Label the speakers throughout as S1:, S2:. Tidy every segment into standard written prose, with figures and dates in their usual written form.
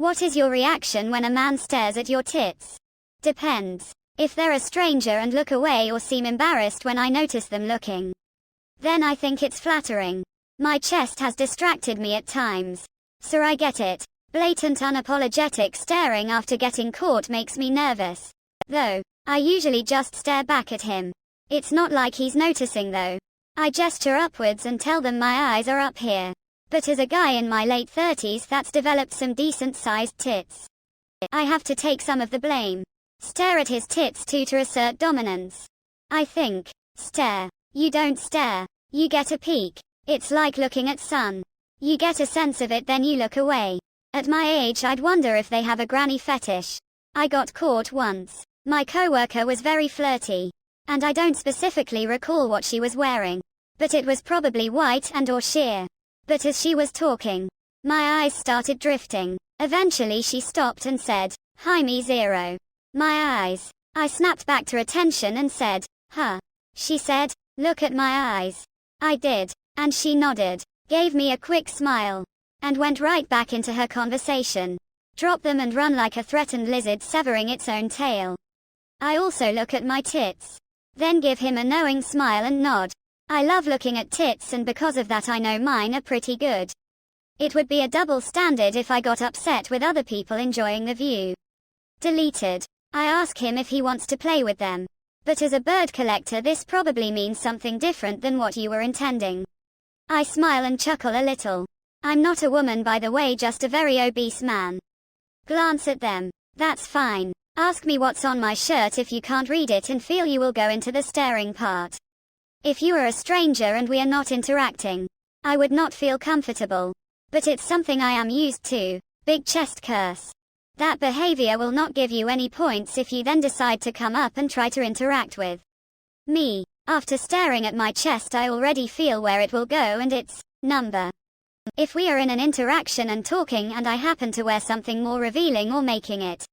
S1: What is your reaction when a man stares at your tits? Depends. If they're a stranger and look away or seem embarrassed when I notice them looking, then I think it's flattering. My chest has distracted me at times. So I get it. Blatant unapologetic staring after getting caught makes me nervous. Though, I usually just stare back at him. It's not like he's noticing though. I gesture upwards and tell them my eyes are up here. But as a guy in my late 30s that's developed some decent sized tits, I have to take some of the blame. Stare at his tits too to assert dominance. I think. Stare. You don't stare. You get a peek. It's like looking at sun. You get a sense of it, then you look away. At my age I'd wonder if they have a granny fetish. I got caught once. My coworker was very flirty. And I don't specifically recall what she was wearing. But it was probably white and or sheer. But as she was talking, my eyes started drifting. Eventually she stopped and said, "Hi me zero." My eyes. I snapped back to attention and said, "Huh." She said, "Look at my eyes." I did. And she nodded, gave me a quick smile, and went right back into her conversation. Drop them and run like a threatened lizard severing its own tail. I also look at my tits. Then give him a knowing smile and nod. I love looking at tits, and because of that I know mine are pretty good. It would be a double standard if I got upset with other people enjoying the view. Deleted. I ask him if he wants to play with them. But as a bird collector this probably means something different than what you were intending. I smile and chuckle a little. I'm not a woman by the way, just a very obese man. Glance at them. That's fine. Ask me what's on my shirt if you can't read it and feel you will go into the staring part. If you are a stranger and we are not interacting, I would not feel comfortable. But it's something I am used to. Big chest curse. That behavior will not give you any points if you then decide to come up and try to interact with me. After staring at my chest I already feel where it will go, and it's number. If we are in an interaction and talking and I happen to wear something more revealing or making it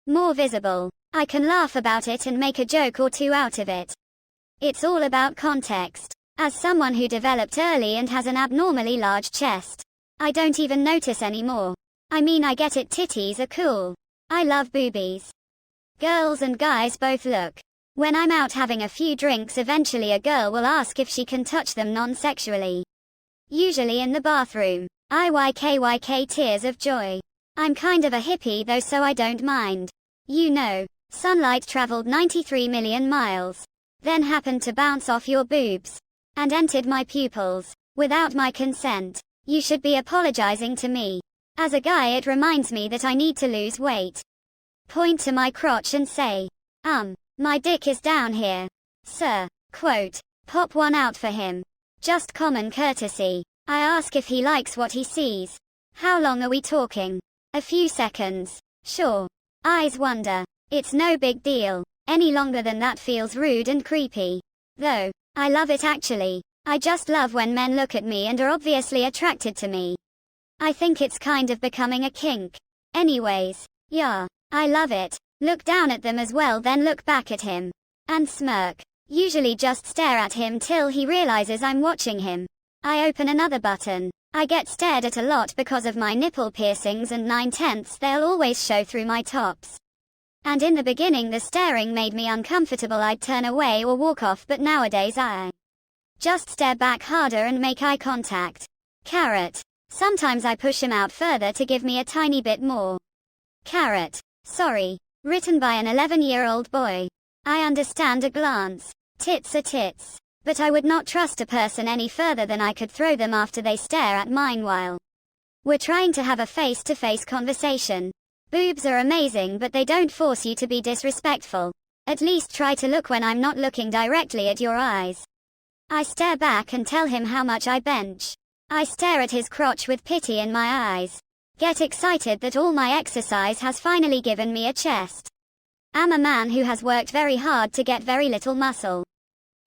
S1: more visible, I can laugh about it and make a joke or two out of it. It's all about context. As someone who developed early and has an abnormally large chest, I don't even notice anymore. I mean, I get it, titties are cool. I love boobies. Girls and guys both look. When I'm out having a few drinks, eventually a girl will ask if she can touch them non-sexually. Usually in the bathroom. IYKYK tears of joy. I'm kind of a hippie though, so I don't mind. You know, sunlight traveled 93 million miles. Then happened to bounce off your boobs. And entered my pupils. Without my consent. You should be apologizing to me. As a guy it reminds me that I need to lose weight. Point to my crotch and say, my dick is down here. Sir. Quote. Pop one out for him. Just common courtesy. I ask if he likes what he sees. How long are we talking? A few seconds. Sure. Eyes wonder. It's no big deal. Any longer than that feels rude and creepy. Though, I love it actually. I just love when men look at me and are obviously attracted to me. I think it's kind of becoming a kink. Anyways, yeah, I love it. Look down at them as well, then look back at him. And smirk. Usually just stare at him till he realizes I'm watching him. I open another button. I get stared at a lot because of my nipple piercings, and 9/10 they'll always show through my tops. And in the beginning the staring made me uncomfortable. I'd turn away or walk off, but nowadays I just stare back harder and make eye contact. Carrot. Sometimes I push him out further to give me a tiny bit more. Carrot. Sorry. Written by an 11-year-old boy. I understand a glance. Tits are tits. But I would not trust a person any further than I could throw them after they stare at mine while we're trying to have a face-to-face conversation. Boobs are amazing, but they don't force you to be disrespectful. At least try to look when I'm not looking directly at your eyes. I stare back and tell him how much I bench. I stare at his crotch with pity in my eyes. Get excited that all my exercise has finally given me a chest. Am a man who has worked very hard to get very little muscle.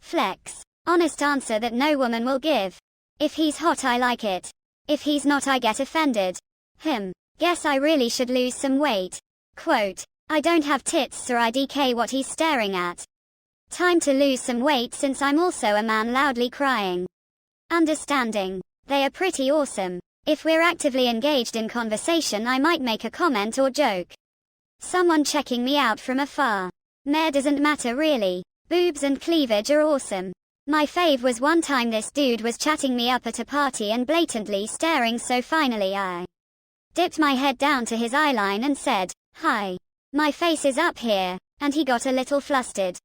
S1: Flex. Honest answer that no woman will give. If he's hot I like it. If he's not I get offended. Guess I really should lose some weight. Quote. I don't have tits, so I DK what he's staring at. Time to lose some weight since I'm also a man loudly crying. Understanding. They are pretty awesome. If we're actively engaged in conversation, I might make a comment or joke. Someone checking me out from afar. Meh, doesn't matter really. Boobs and cleavage are awesome. My fave was one time this dude was chatting me up at a party and blatantly staring, so finally I dipped my head down to his eyeline and said, "Hi. My face is up here," and he got a little flustered.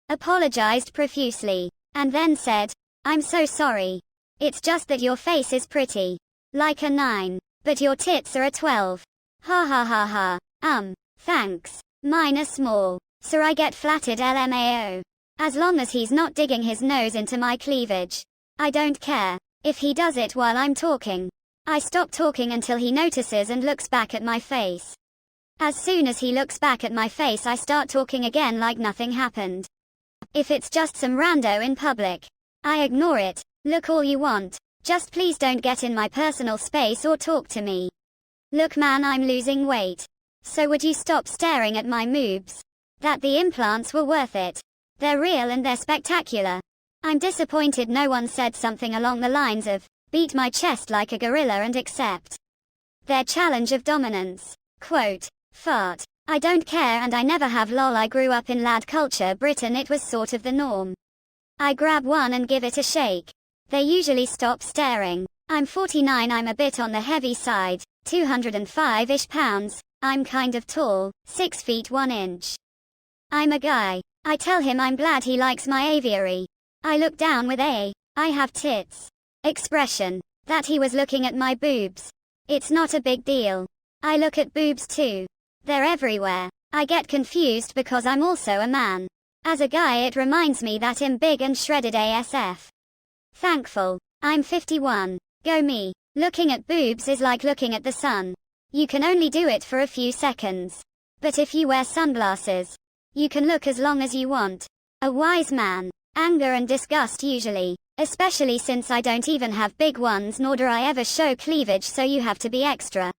S1: Apologized profusely. And then said, "I'm so sorry. It's just that your face is pretty. Like a 9. But your tits are a 12. Ha ha ha ha. Thanks. Mine are small. So I get flattered LMAO. As long as he's not digging his nose into my cleavage. I don't care. If he does it while I'm talking. I stop talking until he notices and looks back at my face. As soon as he looks back at my face, I start talking again like nothing happened. If it's just some rando in public, I ignore it. Look all you want. Just please don't get in my personal space or talk to me. Look man, I'm losing weight. So would you stop staring at my moobs? That the implants were worth it. They're real and they're spectacular. I'm disappointed no one said something along the lines of, beat my chest like a gorilla and accept their challenge of dominance. Quote, fart. I don't care and I never have lol. I grew up in lad culture Britain, it was sort of the norm. I grab one and give it a shake. They usually stop staring. I'm 49, I'm a bit on the heavy side, 205-ish pounds, I'm kind of tall, 6 feet 1 inch. I'm a guy. I tell him I'm glad he likes my aviary. I look down with a, I have tits expression. That he was looking at my boobs. It's not a big deal. I look at boobs too. They're everywhere. I get confused because I'm also a man. As a guy it reminds me that I'm big and shredded ASF. Thankful. I'm 51. Go me. Looking at boobs is like looking at the sun. You can only do it for a few seconds. But if you wear sunglasses, you can look as long as you want. A wise man. Anger and disgust usually. Especially since I don't even have big ones nor do I ever show cleavage, so you have to be extra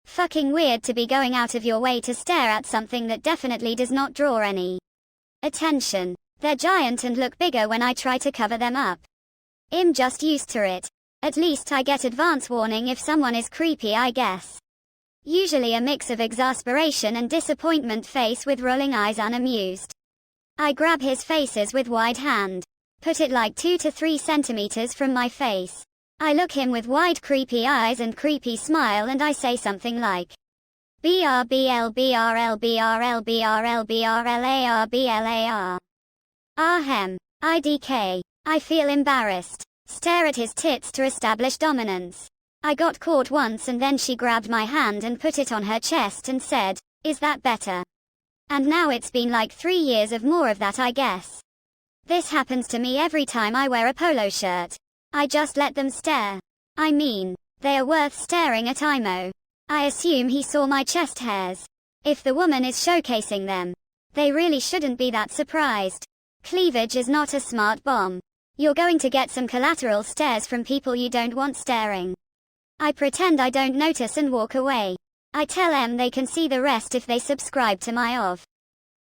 S1: fucking weird to be going out of your way to stare at something that definitely does not draw any attention. They're giant and look bigger when I try to cover them up. I'm just used to it. At least I get advance warning if someone is creepy, I guess. Usually a mix of exasperation and disappointment, face with rolling eyes, unamused. I grab his faces with wide hand. Put it like 2 to 3 centimeters from my face. I look him with wide creepy eyes and creepy smile and I say something like BRBLBRLBRLBRLBRLARBLAR. Ahem. IDK. I feel embarrassed. Stare at his tits to establish dominance. I got caught once and then she grabbed my hand and put it on her chest and said, "Is that better?" And now it's been like 3 years of more of that, I guess. This happens to me every time I wear a polo shirt. I just let them stare. I mean, they are worth staring at. I assume he saw my chest hairs. If the woman is showcasing them, they really shouldn't be that surprised. Cleavage is not a smart bomb. You're going to get some collateral stares from people you don't want staring. I pretend I don't notice and walk away. I tell them they can see the rest if they subscribe to my of.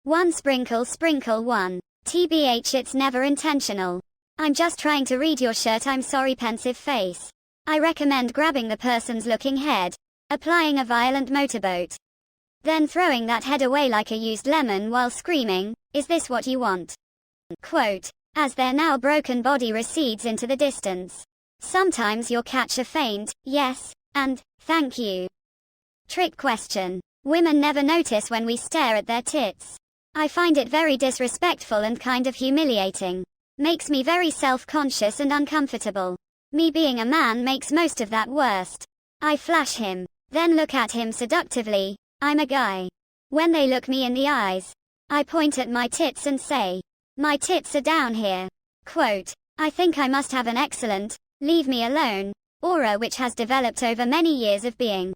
S1: One sprinkle 1. TBH, it's never intentional. I'm just trying to read your shirt, I'm sorry, pensive face. I recommend grabbing the person's looking head, applying a violent motorboat, then throwing that head away like a used lemon while screaming, "Is this what you want?" Quote, as their now broken body recedes into the distance. Sometimes you'll catch a faint, yes, and, thank you. Trick question. Women never notice when we stare at their tits. I find it very disrespectful and kind of humiliating. Makes me very self-conscious and uncomfortable. Me being a man makes most of that worst. I flash him, then look at him seductively. I'm a guy. When they look me in the eyes, I point at my tits and say, "My tits are down here." Quote, I think I must have an excellent, leave me alone, aura which has developed over many years of being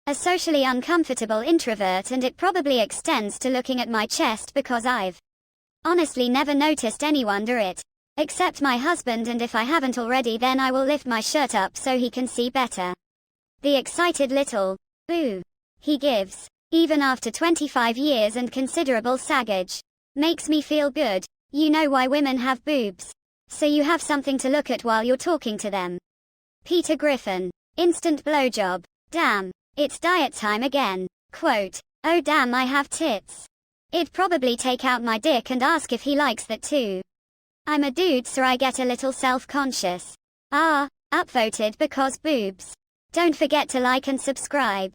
S1: a socially uncomfortable introvert, and it probably extends to looking at my chest because I've honestly never noticed anyone do it. Except my husband, and if I haven't already then I will lift my shirt up so he can see better. The excited little ooh he gives, even after 25 years and considerable saggage, makes me feel good. You know why women have boobs? So you have something to look at while you're talking to them. Peter Griffin. Instant blowjob. Damn. It's diet time again. Quote. Oh damn, I have tits. I'd probably take out my dick and ask if he likes that too. I'm a dude, so I get a little self-conscious. Upvoted because boobs. Don't forget to like and subscribe.